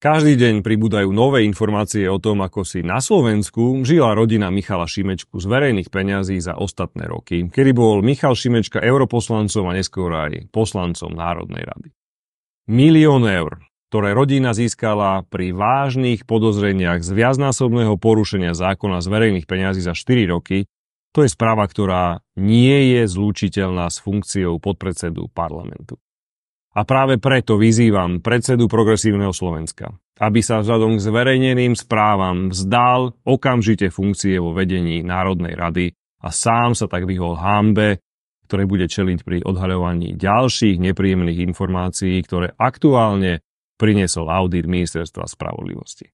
Každý deň pribúdajú nové informácie o tom, ako si na Slovensku žila rodina Michala Šimečku z verejných peňazí za ostatné roky, kedy bol Michal Šimečka europoslancom a neskôr aj poslancom Národnej rady. 1 000 000 eur, ktoré rodina získala pri vážnych podozreniach z viacnásobného porušenia zákona z verejných peňazí za 4 roky, to je správa, ktorá nie je zlúčiteľná s funkciou podpredsedu parlamentu. A práve preto vyzývam predsedu Progresívneho Slovenska, aby sa vzhľadom k zverejneným správam vzdal okamžite funkcie vo vedení Národnej rady a sám sa tak vyhol hanbe, ktoré bude čeliť pri odhaľovaní ďalších nepríjemných informácií, ktoré aktuálne priniesol audit Ministerstva spravodlivosti.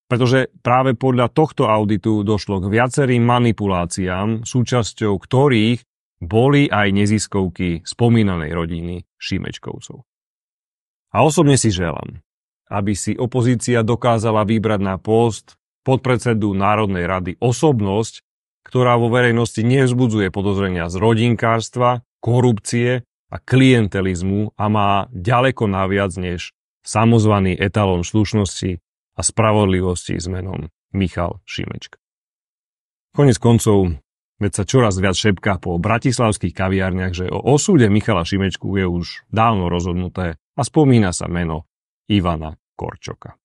Pretože práve podľa tohto auditu došlo k viacerým manipuláciám, súčasťou ktorých boli aj neziskovky spomínanej rodiny Šimečkovcov. A osobne si želám, aby si opozícia dokázala vybrať na post podpredsedu Národnej rady osobnosť, ktorá vo verejnosti nevzbudzuje podozrenia z rodinkárstva, korupcie a klientelizmu a má ďaleko naviac než samozvaný etalón slušnosti a spravodlivosti s menom Michal Šimečka. Koniec koncov, veď sa čoraz viac šepká po bratislavských kaviárniach, že o osude Michala Šimečku je už dávno rozhodnuté a spomína sa meno Ivana Korčoka.